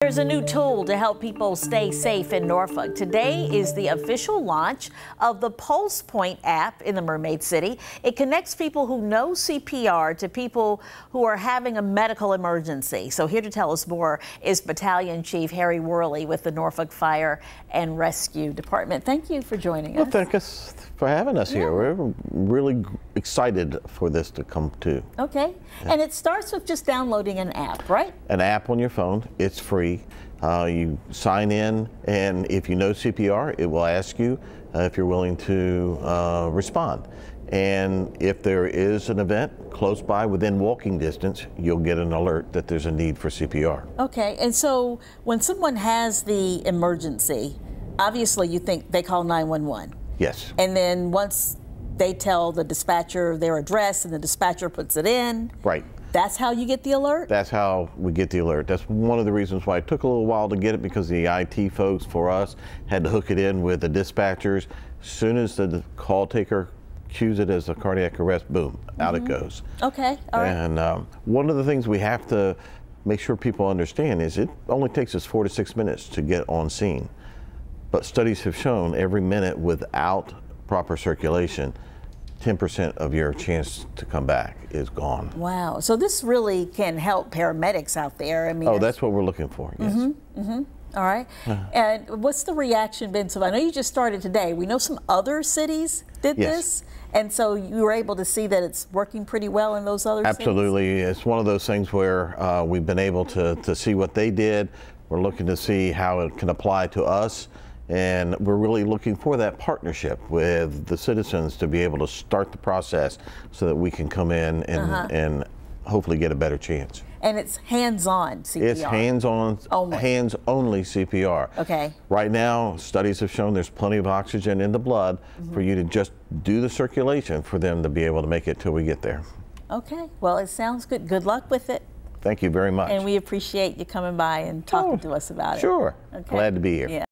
There's a new tool to help people stay safe in Norfolk. Today is the official launch of the Pulsepoint app in the Mermaid City. It connects people who know CPR to people who are having a medical emergency. So here to tell us more is Battalion Chief Harry Worley with the Norfolk Fire and Rescue Department. Thank you for joining us. Well, thank us for having us here. We're really excited for this to come to. Okay. Yeah. And it starts with just downloading an app, right? An app on your phone. It's free. You sign in, and if you know CPR, it will ask you if you're willing to respond. And if there is an event close by within walking distance, you'll get an alert that there's a need for CPR. Okay, and so when someone has the emergency, obviously you think they call 911. Yes. And then once they tell the dispatcher their address and the dispatcher puts it in. Right. That's how you get the alert? That's how we get the alert. That's one of the reasons why it took a little while to get it, because the IT folks for us had to hook it in with the dispatchers. As soon as the call taker cues it as a cardiac arrest, boom, out it goes. Okay, all right. And one of the things we have to make sure people understand is it only takes us 4 to 6 minutes to get on scene. But studies have shown every minute without proper circulation, 10% of your chance to come back is gone. Wow. So this really can help paramedics out there. I mean, that's what we're looking for, yes. All right. And what's the reaction been? So I know you just started today. We know some other cities did this. And so you were able to see that it's working pretty well in those other cities? Absolutely. It's one of those things where we've been able to see what they did. We're looking to see how it can apply to us. And we're really looking for that partnership with the citizens to be able to start the process so that we can come in and hopefully get a better chance. And it's hands-on CPR? It's hands-only CPR. Okay. Right now, studies have shown there's plenty of oxygen in the blood for you to just do the circulation for them to be able to make it till we get there. Okay. Well, it sounds good. Good luck with it. Thank you very much. And we appreciate you coming by and talking to us about it. Sure. Okay. Glad to be here. Yeah.